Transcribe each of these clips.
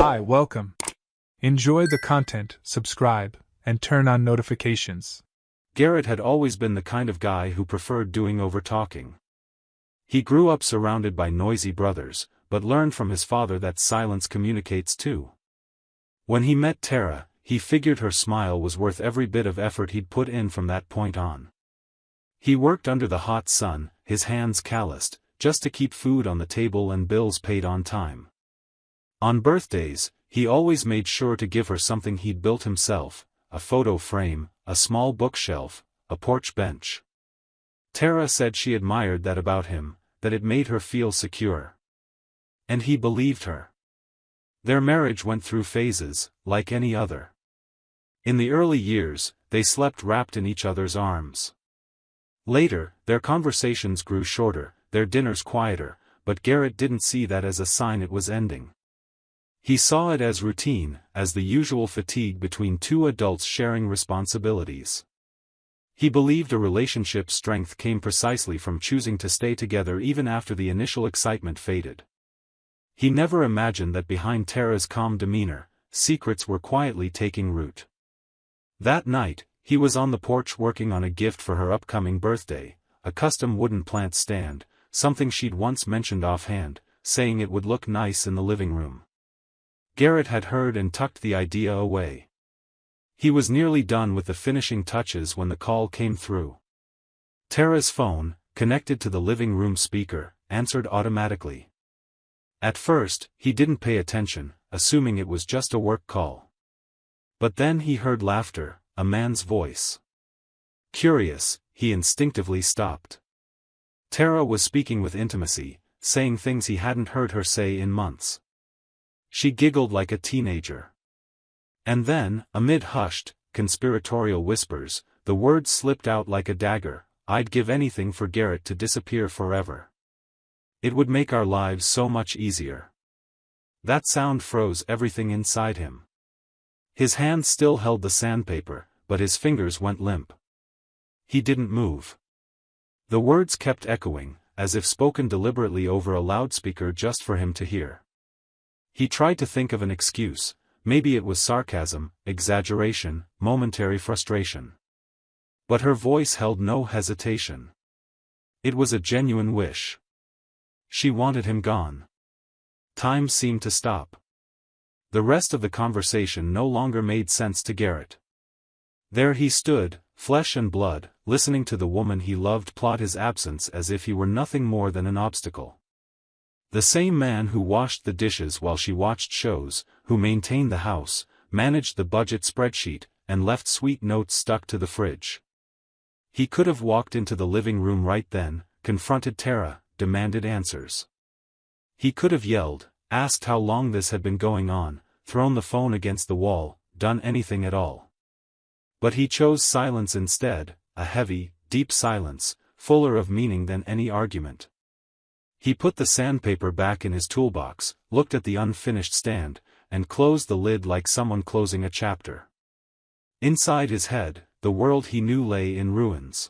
Hi, welcome. Enjoy the content, subscribe, and turn on notifications. Garrett had always been the kind of guy who preferred doing over talking. He grew up surrounded by noisy brothers, but learned from his father that silence communicates too. When he met Tara, he figured her smile was worth every bit of effort he'd put in from that point on. He worked under the hot sun, his hands calloused, just to keep food on the table and bills paid on time. On birthdays, he always made sure to give her something he'd built himself, a photo frame, a small bookshelf, a porch bench. Tara said she admired that about him, that it made her feel secure. And he believed her. Their marriage went through phases, like any other. In the early years, they slept wrapped in each other's arms. Later, their conversations grew shorter, their dinners quieter, but Garrett didn't see that as a sign it was ending. He saw it as routine, as the usual fatigue between two adults sharing responsibilities. He believed a relationship's strength came precisely from choosing to stay together even after the initial excitement faded. He never imagined that behind Tara's calm demeanor, secrets were quietly taking root. That night, he was on the porch working on a gift for her upcoming birthday, a custom wooden plant stand, something she'd once mentioned offhand, saying it would look nice in the living room. Garrett had heard and tucked the idea away. He was nearly done with the finishing touches when the call came through. Tara's phone, connected to the living room speaker, answered automatically. At first, he didn't pay attention, assuming it was just a work call. But then he heard laughter, a man's voice. Curious, he instinctively stopped. Tara was speaking with intimacy, saying things he hadn't heard her say in months. She giggled like a teenager. And then, amid hushed, conspiratorial whispers, the words slipped out like a dagger, "I'd give anything for Garrett to disappear forever. It would make our lives so much easier." That sound froze everything inside him. His hand still held the sandpaper, but his fingers went limp. He didn't move. The words kept echoing, as if spoken deliberately over a loudspeaker just for him to hear. He tried to think of an excuse, maybe it was sarcasm, exaggeration, momentary frustration. But her voice held no hesitation. It was a genuine wish. She wanted him gone. Time seemed to stop. The rest of the conversation no longer made sense to Garrett. There he stood, flesh and blood, listening to the woman he loved plot his absence as if he were nothing more than an obstacle. The same man who washed the dishes while she watched shows, who maintained the house, managed the budget spreadsheet, and left sweet notes stuck to the fridge. He could have walked into the living room right then, confronted Tara, demanded answers. He could have yelled, asked how long this had been going on, thrown the phone against the wall, done anything at all. But he chose silence instead, a heavy, deep silence, fuller of meaning than any argument. He put the sandpaper back in his toolbox, looked at the unfinished stand, and closed the lid like someone closing a chapter. Inside his head, the world he knew lay in ruins.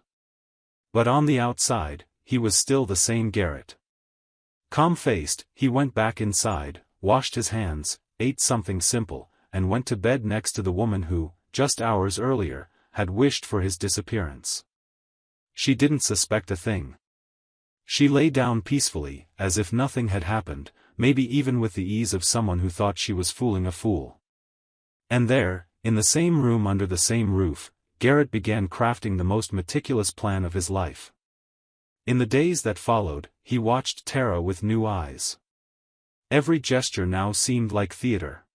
But on the outside, he was still the same Garrett. Calm-faced, he went back inside, washed his hands, ate something simple, and went to bed next to the woman who, just hours earlier, had wished for his disappearance. She didn't suspect a thing. She lay down peacefully, as if nothing had happened, maybe even with the ease of someone who thought she was fooling a fool. And there, in the same room under the same roof, Garrett began crafting the most meticulous plan of his life. In the days that followed, he watched Tara with new eyes. Every gesture now seemed like theater.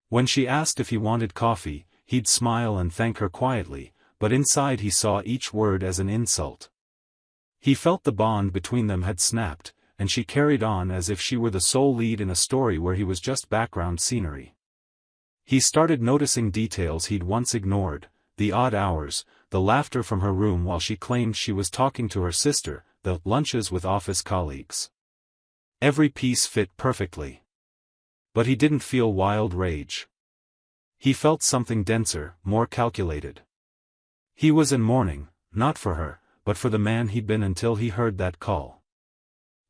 When she asked if he wanted coffee, he'd smile and thank her quietly, but inside he saw each word as an insult. He felt the bond between them had snapped, and she carried on as if she were the sole lead in a story where he was just background scenery. He started noticing details he'd once ignored, the odd hours, the laughter from her room while she claimed she was talking to her sister, the lunches with office colleagues. Every piece fit perfectly. But he didn't feel wild rage. He felt something denser, more calculated. He was in mourning, not for her, but for the man he'd been until he heard that call.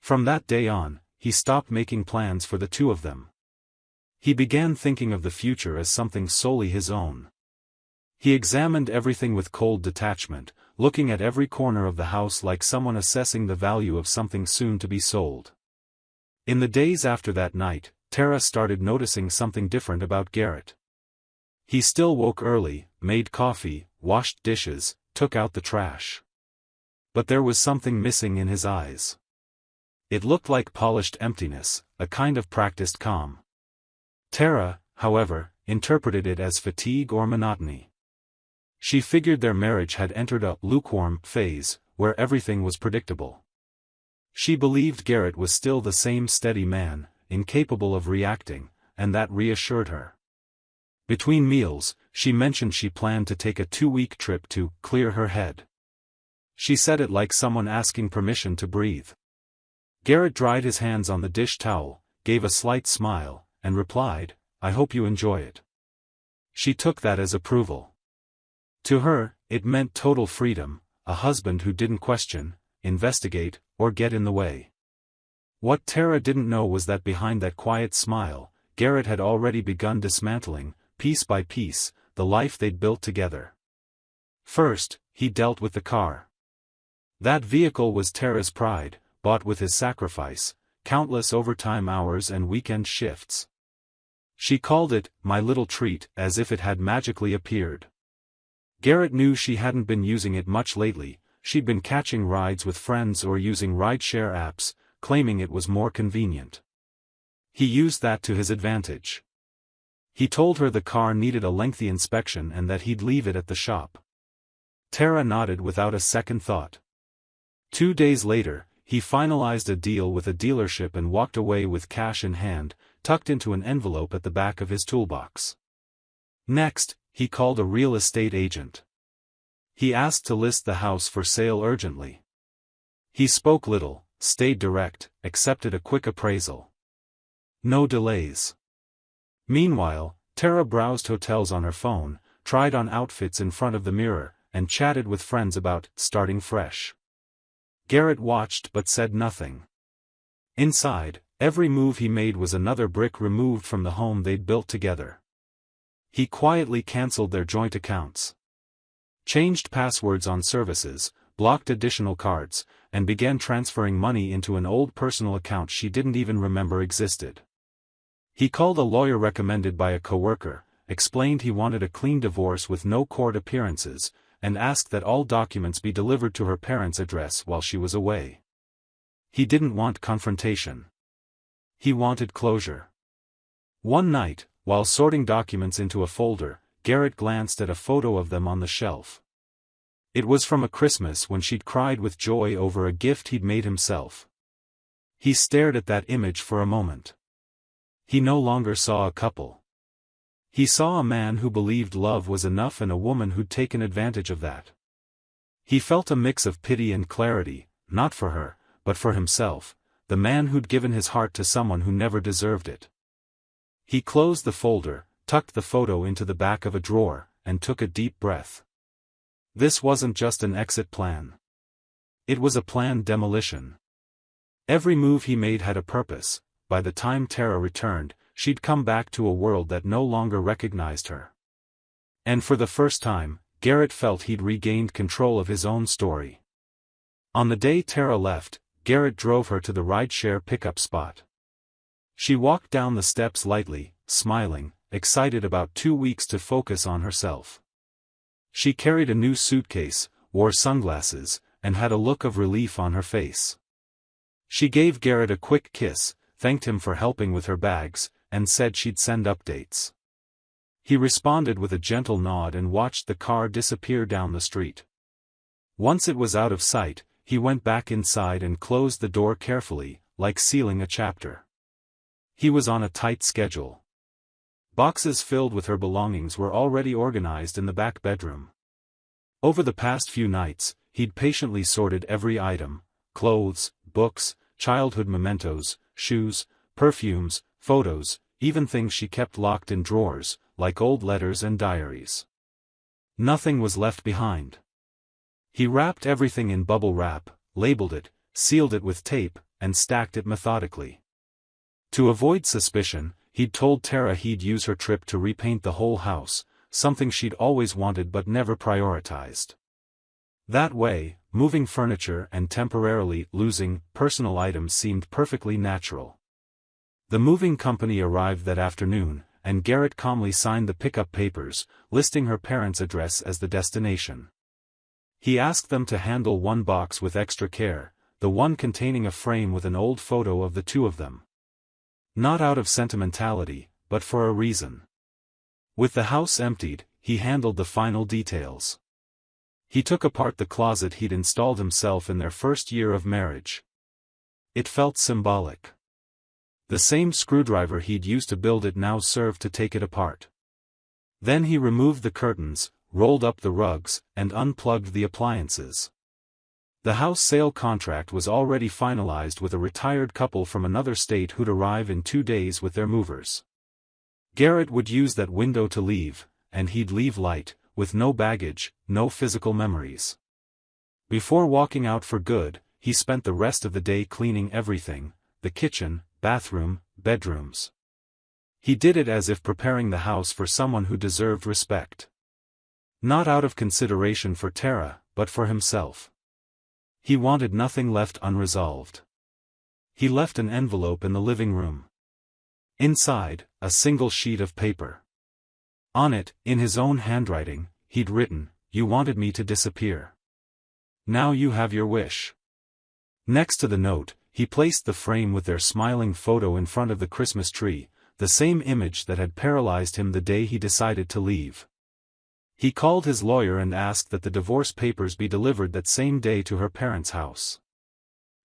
From that day on, he stopped making plans for the two of them. He began thinking of the future as something solely his own. He examined everything with cold detachment, looking at every corner of the house like someone assessing the value of something soon to be sold. In the days after that night, Tara started noticing something different about Garrett. He still woke early, made coffee, washed dishes, took out the trash. But there was something missing in his eyes. It looked like polished emptiness, a kind of practiced calm. Tara, however, interpreted it as fatigue or monotony. She figured their marriage had entered a lukewarm phase, where everything was predictable. She believed Garrett was still the same steady man, incapable of reacting, and that reassured her. Between meals, she mentioned she planned to take a 2-week trip to clear her head. She said it like someone asking permission to breathe. Garrett dried his hands on the dish towel, gave a slight smile, and replied, "I hope you enjoy it." She took that as approval. To her, it meant total freedom, a husband who didn't question, investigate, or get in the way. What Tara didn't know was that behind that quiet smile, Garrett had already begun dismantling, piece by piece, the life they'd built together. First, he dealt with the car. That vehicle was Tara's pride, bought with his sacrifice, countless overtime hours and weekend shifts. She called it, "my little treat," as if it had magically appeared. Garrett knew she hadn't been using it much lately. She'd been catching rides with friends or using rideshare apps, claiming it was more convenient. He used that to his advantage. He told her the car needed a lengthy inspection and that he'd leave it at the shop. Tara nodded without a second thought. 2 days later, he finalized a deal with a dealership and walked away with cash in hand, tucked into an envelope at the back of his toolbox. Next, he called a real estate agent. He asked to list the house for sale urgently. He spoke little, stayed direct, accepted a quick appraisal. No delays. Meanwhile, Tara browsed hotels on her phone, tried on outfits in front of the mirror, and chatted with friends about starting fresh. Garrett watched but said nothing. Inside, every move he made was another brick removed from the home they'd built together. He quietly canceled their joint accounts, changed passwords on services, blocked additional cards, and began transferring money into an old personal account she didn't even remember existed. He called a lawyer recommended by a coworker, explained he wanted a clean divorce with no court appearances, and asked that all documents be delivered to her parents' address while she was away. He didn't want confrontation. He wanted closure. One night, while sorting documents into a folder, Garrett glanced at a photo of them on the shelf. It was from a Christmas when she'd cried with joy over a gift he'd made himself. He stared at that image for a moment. He no longer saw a couple. He saw a man who believed love was enough and a woman who'd taken advantage of that. He felt a mix of pity and clarity, not for her, but for himself, the man who'd given his heart to someone who never deserved it. He closed the folder, tucked the photo into the back of a drawer, and took a deep breath. This wasn't just an exit plan. It was a planned demolition. Every move he made had a purpose. By the time Tara returned, she'd come back to a world that no longer recognized her. And for the first time, Garrett felt he'd regained control of his own story. On the day Tara left, Garrett drove her to the rideshare pickup spot. She walked down the steps lightly, smiling, excited about 2 weeks to focus on herself. She carried a new suitcase, wore sunglasses, and had a look of relief on her face. She gave Garrett a quick kiss, thanked him for helping with her bags, and said she'd send updates. He responded with a gentle nod and watched the car disappear down the street. Once it was out of sight, he went back inside and closed the door carefully, like sealing a chapter. He was on a tight schedule. Boxes filled with her belongings were already organized in the back bedroom. Over the past few nights, he'd patiently sorted every item: clothes, books, childhood mementos, shoes, perfumes, photos, even things she kept locked in drawers, like old letters and diaries. Nothing was left behind. He wrapped everything in bubble wrap, labeled it, sealed it with tape, and stacked it methodically. To avoid suspicion, he'd told Tara he'd use her trip to repaint the whole house, something she'd always wanted but never prioritized. That way, moving furniture and temporarily losing personal items seemed perfectly natural. The moving company arrived that afternoon, and Garrett calmly signed the pickup papers, listing her parents' address as the destination. He asked them to handle one box with extra care, the one containing a frame with an old photo of the two of them. Not out of sentimentality, but for a reason. With the house emptied, he handled the final details. He took apart the closet he'd installed himself in their first year of marriage. It felt symbolic. The same screwdriver he'd used to build it now served to take it apart. Then he removed the curtains, rolled up the rugs, and unplugged the appliances. The house sale contract was already finalized with a retired couple from another state who'd arrive in 2 days with their movers. Garrett would use that window to leave, and he'd leave light, with no baggage, no physical memories. Before walking out for good, he spent the rest of the day cleaning everything, the kitchen, bathroom, bedrooms. He did it as if preparing the house for someone who deserved respect. Not out of consideration for Tara, but for himself. He wanted nothing left unresolved. He left an envelope in the living room. Inside, a single sheet of paper. On it, in his own handwriting, he'd written, "You wanted me to disappear. Now you have your wish." Next to the note, he placed the frame with their smiling photo in front of the Christmas tree, the same image that had paralyzed him the day he decided to leave. He called his lawyer and asked that the divorce papers be delivered that same day to her parents' house.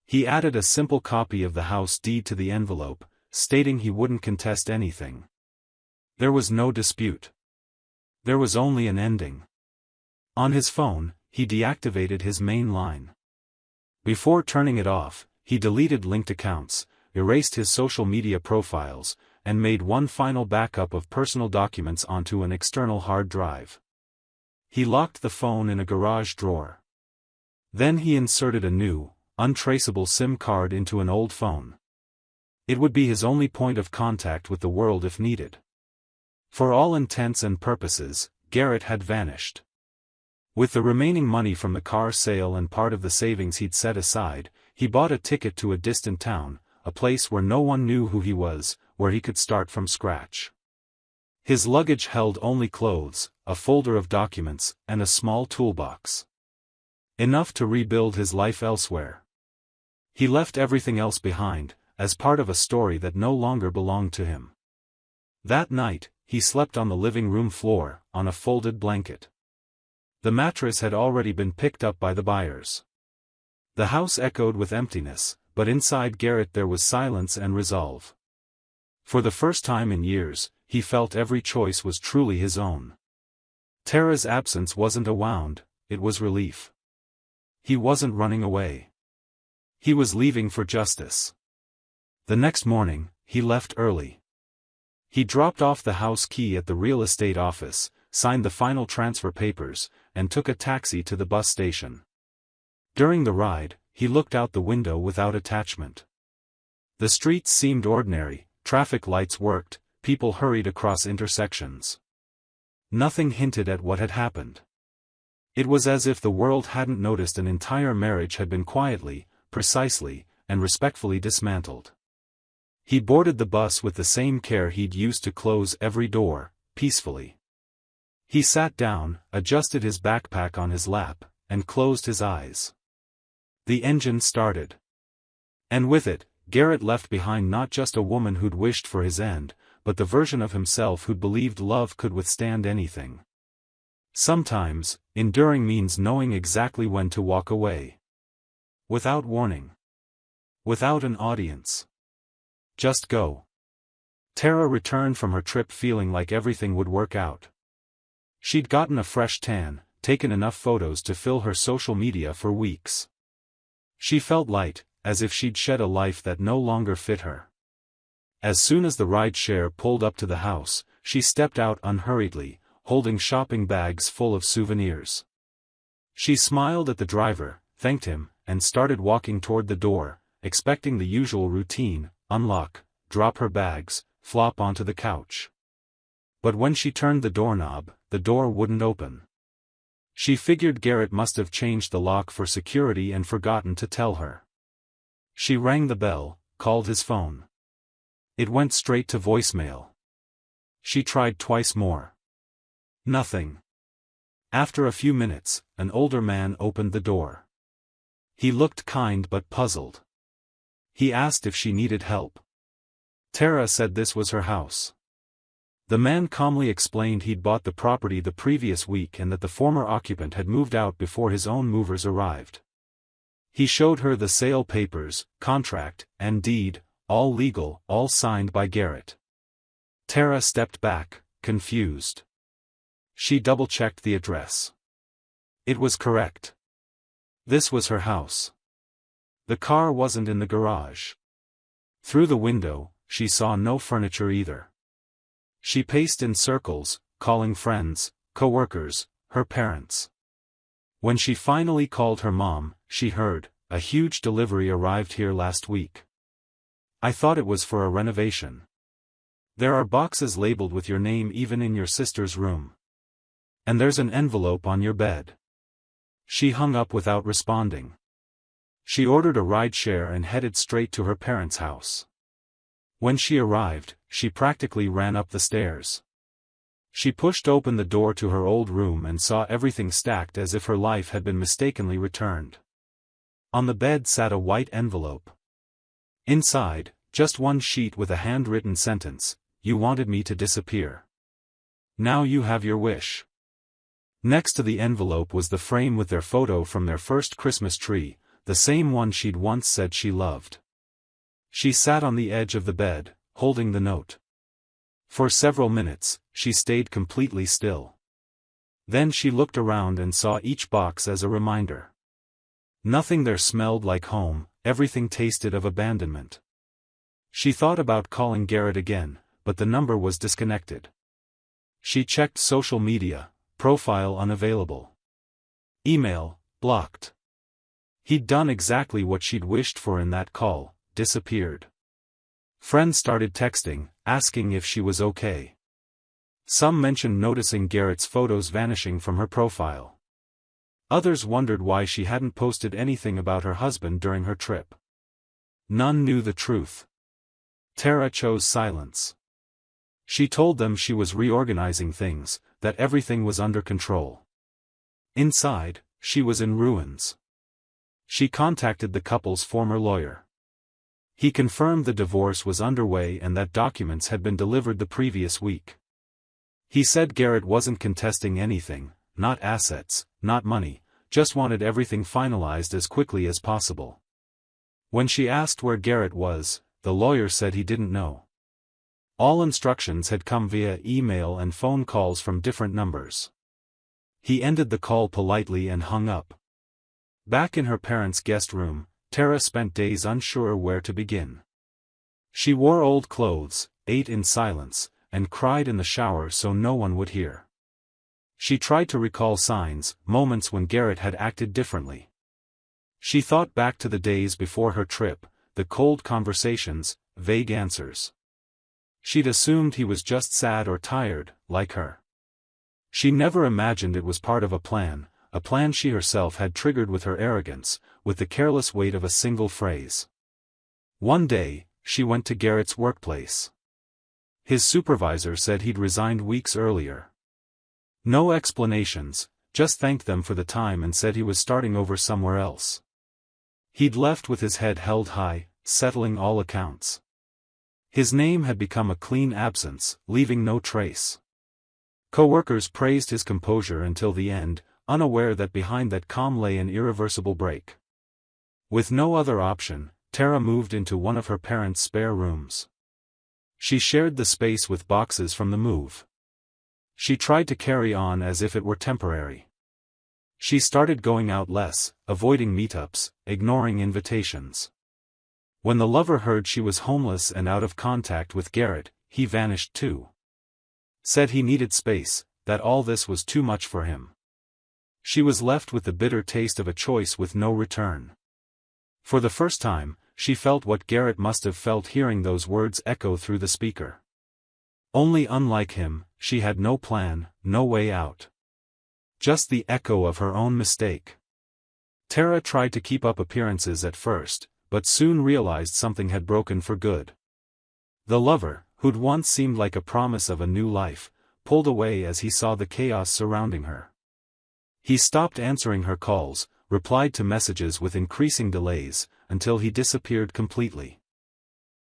He added a simple copy of the house deed to the envelope, stating he wouldn't contest anything. There was no dispute. There was only an ending. On his phone, he deactivated his main line. Before turning it off, he deleted linked accounts, erased his social media profiles, and made one final backup of personal documents onto an external hard drive. He locked the phone in a garage drawer. Then he inserted a new, untraceable SIM card into an old phone. It would be his only point of contact with the world if needed. For all intents and purposes, Garrett had vanished. With the remaining money from the car sale and part of the savings he'd set aside, he bought a ticket to a distant town, a place where no one knew who he was, where he could start from scratch. His luggage held only clothes, a folder of documents, and a small toolbox. Enough to rebuild his life elsewhere. He left everything else behind, as part of a story that no longer belonged to him. That night, he slept on the living room floor, on a folded blanket. The mattress had already been picked up by the buyers. The house echoed with emptiness, but inside Garrett there was silence and resolve. For the first time in years, he felt every choice was truly his own. Tara's absence wasn't a wound, it was relief. He wasn't running away. He was leaving for justice. The next morning, he left early. He dropped off the house key at the real estate office, signed the final transfer papers, and took a taxi to the bus station. During the ride, he looked out the window without attachment. The streets seemed ordinary, traffic lights worked, people hurried across intersections. Nothing hinted at what had happened. It was as if the world hadn't noticed an entire marriage had been quietly, precisely, and respectfully dismantled. He boarded the bus with the same care he'd used to close every door, peacefully. He sat down, adjusted his backpack on his lap, and closed his eyes. The engine started. And with it, Garrett left behind not just a woman who'd wished for his end, but the version of himself who'd believed love could withstand anything. Sometimes, enduring means knowing exactly when to walk away. Without warning. Without an audience. Just go. Tara returned from her trip feeling like everything would work out. She'd gotten a fresh tan, taken enough photos to fill her social media for weeks. She felt light, as if she'd shed a life that no longer fit her. As soon as the ride-share pulled up to the house, she stepped out unhurriedly, holding shopping bags full of souvenirs. She smiled at the driver, thanked him, and started walking toward the door, expecting the usual routine: unlock, drop her bags, flop onto the couch. But when she turned the doorknob, the door wouldn't open. She figured Garrett must have changed the lock for security and forgotten to tell her. She rang the bell, called his phone. It went straight to voicemail. She tried twice more. Nothing. After a few minutes, an older man opened the door. He looked kind but puzzled. He asked if she needed help. Tara said this was her house. The man calmly explained he'd bought the property the previous week and that the former occupant had moved out before his own movers arrived. He showed her the sale papers, contract, and deed, all legal, all signed by Garrett. Tara stepped back, confused. She double-checked the address. It was correct. This was her house. The car wasn't in the garage. Through the window, she saw no furniture either. She paced in circles, calling friends, co-workers, her parents. When she finally called her mom, she heard, "A huge delivery arrived here last week. I thought it was for a renovation. There are boxes labeled with your name even in your sister's room. And there's an envelope on your bed." She hung up without responding. She ordered a rideshare and headed straight to her parents' house. When she arrived, she practically ran up the stairs. She pushed open the door to her old room and saw everything stacked as if her life had been mistakenly returned. On the bed sat a white envelope. Inside, just one sheet with a handwritten sentence, "You wanted me to disappear. Now you have your wish." Next to the envelope was the frame with their photo from their first Christmas tree, the same one she'd once said she loved. She sat on the edge of the bed, holding the note. For several minutes, she stayed completely still. Then she looked around and saw each box as a reminder. Nothing there smelled like home, everything tasted of abandonment. She thought about calling Garrett again, but the number was disconnected. She checked social media, profile unavailable. Email, blocked. He'd done exactly what she'd wished for in that call, disappeared. Friends started texting, asking if she was okay. Some mentioned noticing Garrett's photos vanishing from her profile. Others wondered why she hadn't posted anything about her husband during her trip. None knew the truth. Tara chose silence. She told them she was reorganizing things, that everything was under control. Inside, she was in ruins. She contacted the couple's former lawyer. He confirmed the divorce was underway and that documents had been delivered the previous week. He said Garrett wasn't contesting anything, not assets, not money, just wanted everything finalized as quickly as possible. When she asked where Garrett was, the lawyer said he didn't know. All instructions had come via email and phone calls from different numbers. He ended the call politely and hung up. Back in her parents' guest room, Tara spent days unsure where to begin. She wore old clothes, ate in silence, and cried in the shower so no one would hear. She tried to recall signs, moments when Garrett had acted differently. She thought back to the days before her trip, the cold conversations, vague answers. She'd assumed he was just sad or tired, like her. She never imagined it was part of a plan she herself had triggered with her arrogance, with the careless weight of a single phrase. One day, she went to Garrett's workplace. His supervisor said he'd resigned weeks earlier. No explanations, just thanked them for the time and said he was starting over somewhere else. He'd left with his head held high, settling all accounts. His name had become a clean absence, leaving no trace. Co-workers praised his composure until the end, unaware that behind that calm lay an irreversible break. With no other option, Tara moved into one of her parents' spare rooms. She shared the space with boxes from the move. She tried to carry on as if it were temporary. She started going out less, avoiding meetups, ignoring invitations. When the lover heard she was homeless and out of contact with Garrett, he vanished too. Said he needed space, that all this was too much for him. She was left with the bitter taste of a choice with no return. For the first time, she felt what Garrett must have felt hearing those words echo through the speaker. Only unlike him, she had no plan, no way out. Just the echo of her own mistake. Tara tried to keep up appearances at first, but soon realized something had broken for good. The lover, who'd once seemed like a promise of a new life, pulled away as he saw the chaos surrounding her. He stopped answering her calls, replied to messages with increasing delays, until he disappeared completely.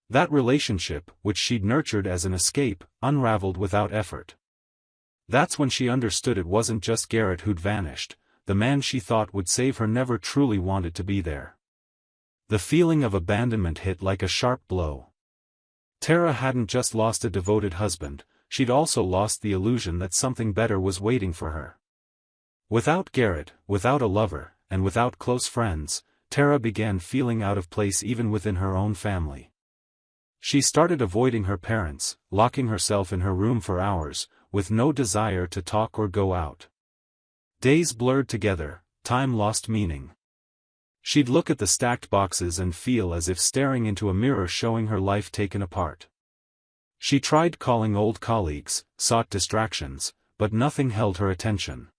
That relationship, which she'd nurtured as an escape, unraveled without effort. That's when she understood it wasn't just Garrett who'd vanished. The man she thought would save her never truly wanted to be there. The feeling of abandonment hit like a sharp blow. Tara hadn't just lost a devoted husband, she'd also lost the illusion that something better was waiting for her. Without Garrett, without a lover, and without close friends, Tara began feeling out of place even within her own family. She started avoiding her parents, locking herself in her room for hours, with no desire to talk or go out. Days blurred together, time lost meaning. She'd look at the stacked boxes and feel as if staring into a mirror showing her life taken apart. She tried calling old colleagues, sought distractions, but nothing held her attention.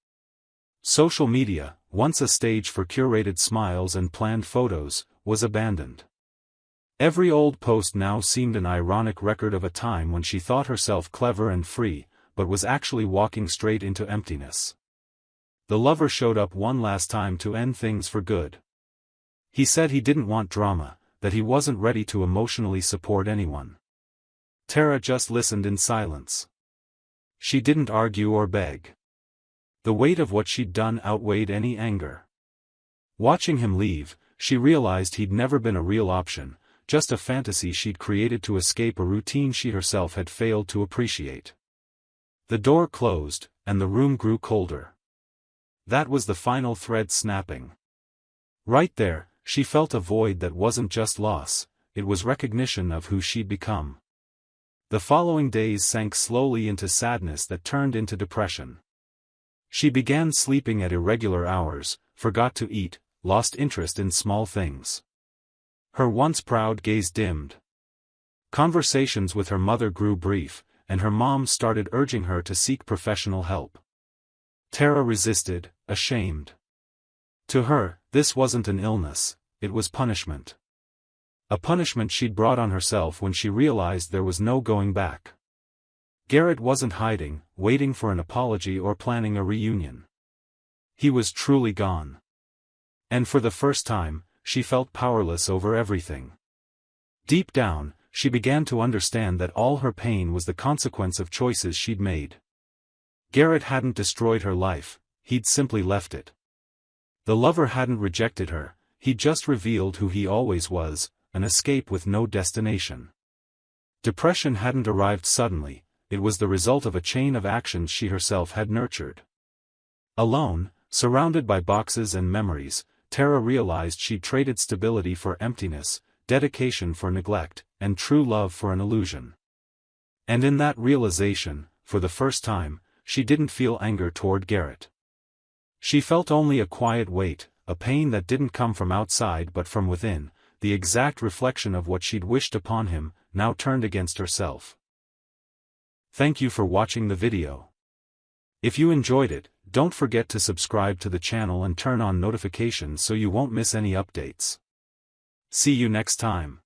Social media, once a stage for curated smiles and planned photos, was abandoned. Every old post now seemed an ironic record of a time when she thought herself clever and free, but was actually walking straight into emptiness. The lover showed up one last time to end things for good. He said he didn't want drama, that he wasn't ready to emotionally support anyone. Tara just listened in silence. She didn't argue or beg. The weight of what she'd done outweighed any anger. Watching him leave, she realized he'd never been a real option, just a fantasy she'd created to escape a routine she herself had failed to appreciate. The door closed, and the room grew colder. That was the final thread snapping. Right there, she felt a void that wasn't just loss, it was recognition of who she'd become. The following days sank slowly into sadness that turned into depression. She began sleeping at irregular hours, forgot to eat, lost interest in small things. Her once proud gaze dimmed. Conversations with her mother grew brief, and her mom started urging her to seek professional help. Tara resisted, ashamed. To her, this wasn't an illness, it was punishment. A punishment she'd brought on herself when she realized there was no going back. Garrett wasn't hiding, waiting for an apology or planning a reunion. He was truly gone. And for the first time, she felt powerless over everything. Deep down, she began to understand that all her pain was the consequence of choices she'd made. Garrett hadn't destroyed her life, he'd simply left it. The lover hadn't rejected her, he'd just revealed who he always was, an escape with no destination. Depression hadn't arrived suddenly, it was the result of a chain of actions she herself had nurtured. Alone, surrounded by boxes and memories, Tara realized she'd traded stability for emptiness, dedication for neglect, and true love for an illusion. And in that realization, for the first time, she didn't feel anger toward Garrett. She felt only a quiet weight, a pain that didn't come from outside but from within, the exact reflection of what she'd wished upon him, now turned against herself. Thank you for watching the video. If you enjoyed it, don't forget to subscribe to the channel and turn on notifications so you won't miss any updates. See you next time.